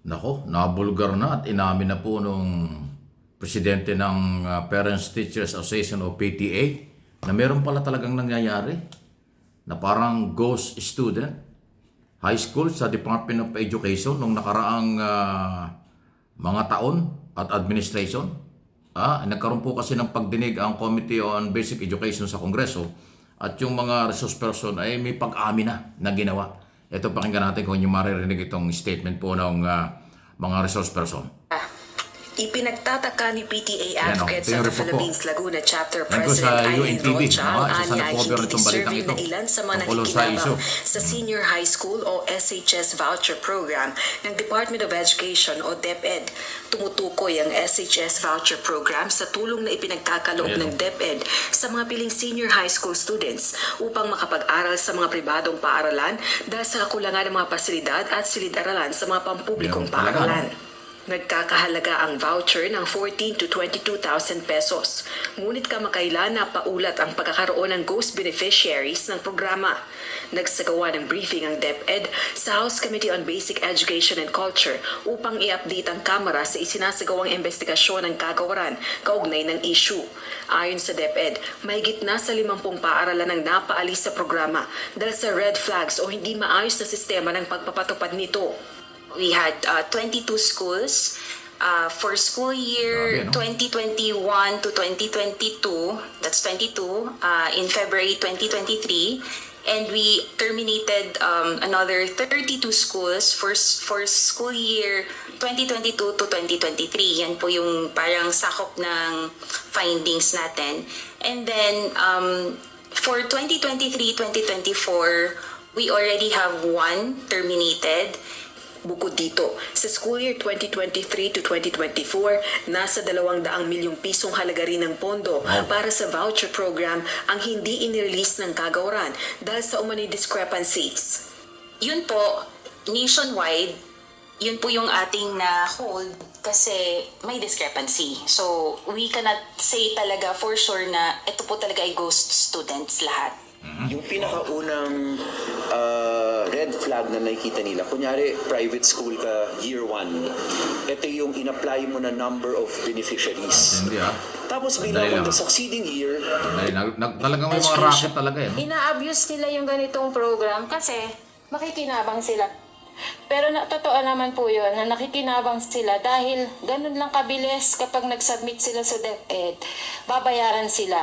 Nako, nabulgar na at inamin na po nung presidente ng Parents Teachers Association o PTA na meron pala talagang nangyayari na parang ghost student high school sa Department of Education nung nakaraang mga taon at administration. Nagkaroon po kasi ng pagdinig ang Committee on Basic Education sa Kongreso at yung mga resource person ay may pag-amin na ginawa. Ito, pakinggan natin kung yung maririnig itong statement po ng mga resource person. Ipinagtataka ni PTA Advocates of the Philippines Laguna Chapter Yan ko President sa Eileen UNTV. Rocha ang anya ay Cover hindi itong balitang deserving ito. na ilan sa mga Tungkol sa nakikinabang issue. sa Senior High School o SHS Voucher Program ng Department of Education o DepEd. Tumutukoy ang SHS Voucher Program sa tulong na ipinagkakaloob ng DepEd sa mga piling senior high school students upang makapag-aral sa mga pribadong paaralan dahil sa kakulangan ng mga pasilidad at silid-aralan sa mga pampublikong paaralan. Nagkakahalaga ang voucher ng 14 to 22,000 pesos. Ngunit kamakailan na paulat ang pagkakaroon ng ghost beneficiaries ng programa. Nagsagawa ng briefing ang DepEd sa House Committee on Basic Education and Culture upang i-update ang Kamara sa isinasagawang investigasyon ng kagawaran kaugnay ng issue. Ayon sa DepEd, mahigit na sa 50 paaralan ang napaalis sa programa dahil sa red flags o hindi maayos na sistema ng pagpapatupad nito. We had 22 schools for school year 2021 to 2022, that's 22, in February 2023. And we terminated another 32 schools for school year 2022 to 2023. Yan po yung parang sakop ng findings natin. And then for 2023-2024, we already have one terminated. Bukod dito, sa school year 2023 to 2024, nasa 200 milyong pisong halaga rin ng pondo para sa voucher program ang hindi inirelease ng kagawaran dahil sa umano'y discrepancies. Yun po, nationwide, yun po yung ating na-hold kasi may discrepancy. So, we cannot say talaga for sure na ito po talaga ay ghost students lahat. Yung pinakaunang red flag na nakikita nila, kunyari private school ka year 1, ito yung in-apply mo na number of beneficiaries. Hindi Tapos bilang on the succeeding year, talagang may mga racket talaga Ina-abuse nila yung ganitong program kasi makikinabang sila. Pero totoo naman po yun na nakikinabang sila dahil ganun lang kabilis kapag nag-submit sila sa DepEd, babayaran sila.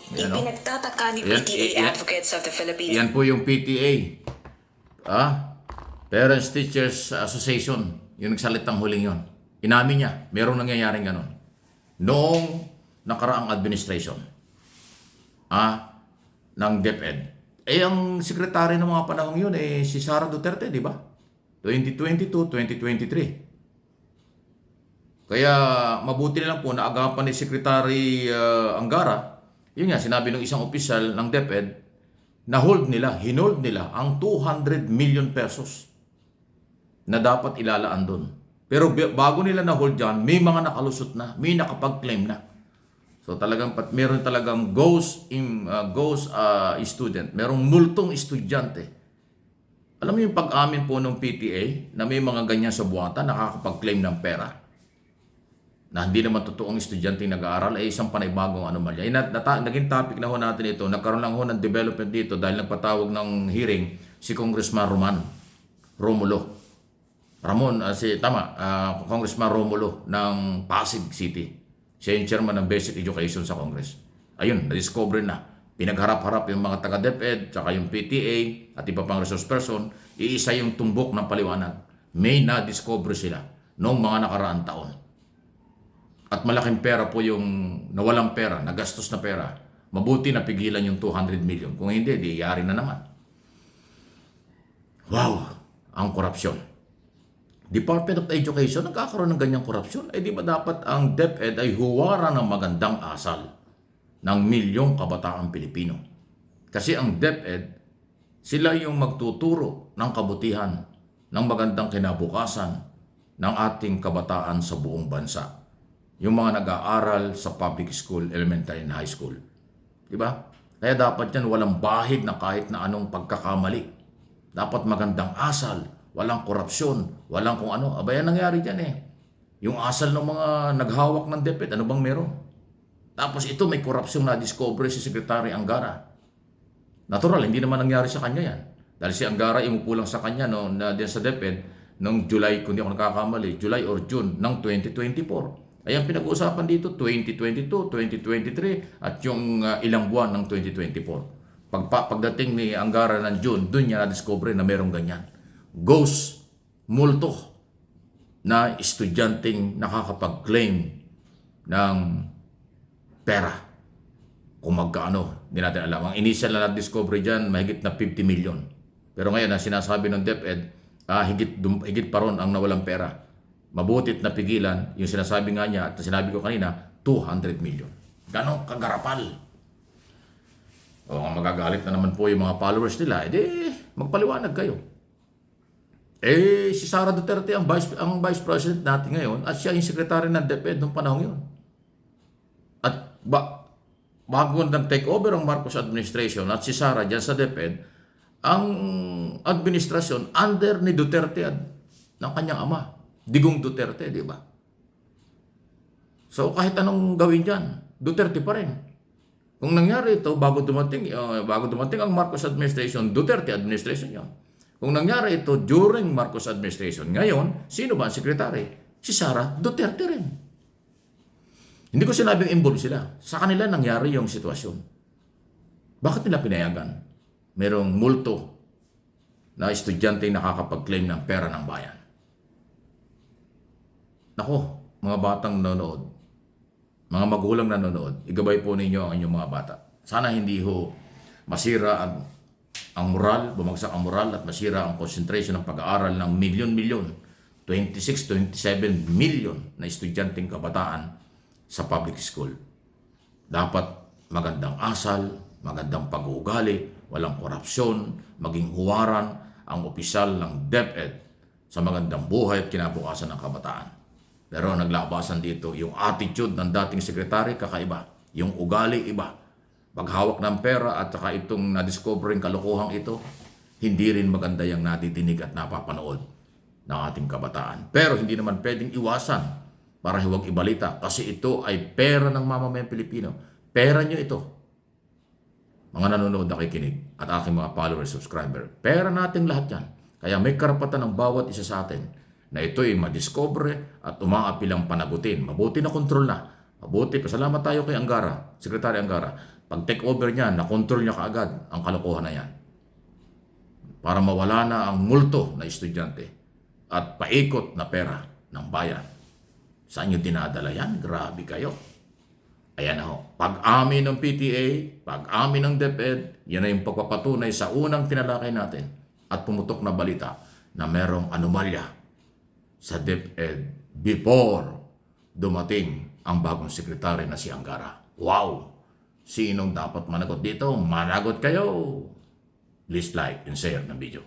Ipinagtataka ni PTA Advocates of the Philippines. Yan po yung PTA. Parents Teachers Association. Yung nagsalitang huling yon. Inamin niya, merong nangyayaring ganun. Noong nakaraang administration ng DepEd. Ang sekretary ng mga panahong yun si Sara Duterte, di ba? 2022-2023. Kaya mabuti na lang po na agapan ni Secretary Angara. Yun nga, sinabi ng isang opisyal ng DepEd na hinold nila ang 200 million pesos na dapat ilalaan doon. Pero bago nila na-hold dyan, may mga nakalusot na, may nakapag-claim na. So talagang meron talagang ghost student, merong multong estudyante. Alam mo yung pag-amin po ng PTA na may mga ganyan sa buwata, nakakapag-claim ng pera na hindi naman totoong estudyante nag-aaral ay isang panibagong anomalya. Naging topic na ho natin ito. Nagkaroon lang ho ng development dito dahil nagpatawag ng hearing si Congressman Congressman Romulo ng Pasig City. Siya yung chairman ng Basic Education sa Congress. Ayun, na-discover na. Pinagharap-harap yung mga taga-DepEd, tsaka yung PTA at iba pang resource person, iisa yung tumbok ng paliwanag. May na-discover sila noong mga nakaraang taon. At malaking pera po yung nawalang pera, nagastos na pera. Mabuti na pigilan yung 200 million. Kung hindi, di yari na naman. Wow! Ang korupsyon. Department of Education, nagkakaroon ng ganyang korupsyon. Di ba dapat ang DepEd ay huwara ng magandang asal ng milyong kabataang Pilipino? Kasi ang DepEd, sila yung magtuturo ng kabutihan, ng magandang kinabukasan ng ating kabataan sa buong bansa. Yung mga nag-aaral sa public school, elementary and high school. Diba? Kaya dapat yan walang bahid na kahit na anong pagkakamali. Dapat magandang asal, walang korupsyon, walang kung ano. Aba, yan nangyari dyan eh. Yung asal ng mga naghawak ng DepEd, ano bang meron? Tapos ito may korupsyon na discover si Secretary Angara. Natural, hindi naman nangyari sa kanya yan. Dahil si Angara imupo lang sa kanya no, na din sa DepEd noong July, kung di ako nakakamali, July or June ng 2024. Ayan pinag-uusapan dito, 2022, 2023 at yung ilang buwan ng 2024. Pagdating ni Angara ng June, doon niya na-discover na merong ganyan. Ghost, multo na estudyanteng nakakapag-claim ng pera. Kung magkaano, hindi natin alam. Ang initial na na-discover dyan, mahigit na 50 million. Pero ngayon, ang sinasabi ng DepEd, higit pa ron ang nawalang pera. Mabutit na pigilan, yung sinasabi nga niya, at sinabi ko kanina, 200 million. Ganon kagarapal. O magagalit na naman po yung mga followers nila, edi magpaliwanag kayo. Si Sara Duterte ang vice president natin ngayon at siya yung secretary ng DepEd noong panahon yun. At bago nag-take over ang Marcos administration at si Sara dyan sa DepEd, ang administrasyon under ni Duterte at ng kanyang ama, Digong Duterte, di ba? So kahit anong gawin dyan, Duterte pa rin. Kung nangyari ito, bago dumating ang Marcos administration, Duterte administration yun. Kung nangyari ito during Marcos administration, ngayon, sino ba ang sekretary? Si Sara Duterte rin. Hindi ko sinabing involved sila. Sa kanila nangyari yung sitwasyon. Bakit nila pinayagan? Merong multo na estudyante nakakapag-claim ng pera ng bayan. Nako, mga batang nanonood, mga magulang nanonood, igabay po ninyo ang inyong mga bata. Sana hindi ho masira ang moral, bumagsak ang moral at masira ang concentration ng pag-aaral ng milyon-milyon, 26, 27 million na estudyanteng kabataan sa public school. Dapat magandang asal, magandang pag-uugali, walang korupsyon, maging huwaran ang opisyal ng DepEd sa magandang buhay at kinabukasan ng kabataan. Pero naglabasan dito, yung attitude ng dating sekretary kakaiba, yung ugali iba. Paghawak ng pera at saka itong na-discovering kalokohang ito, hindi rin maganda yung natidinig at napapanood ng ating kabataan. Pero hindi naman pwedeng iwasan para huwag ibalita kasi ito ay pera ng mamamayang Pilipino. Pera nyo ito. Mga nanonood na kikinig at aking mga followers, subscriber. Pera natin lahat yan. Kaya may karapatan ng bawat isa sa atin na ito'y madiscover at umaapilang panagutin. Mabuti na kontrol na. Mabuti. Pasalamat tayo kay Angara, Secretary Angara. Pag take over niya, na-control niya kaagad ang kalokohan na yan. Para mawala na ang multo na estudyante at paikot na pera ng bayan. Saan nyo dinadala yan? Grabe kayo. Ayan ho. Pag-amin ng PTA, pag-amin ng DepEd, yan na yung pagpapatunay sa unang tinalakay natin at pumutok na balita na merong anomalya sa DepEd before dumating ang bagong sekretary na si Angara. Wow! Sinong dapat managot dito? Managot kayo! Please like and share ng video.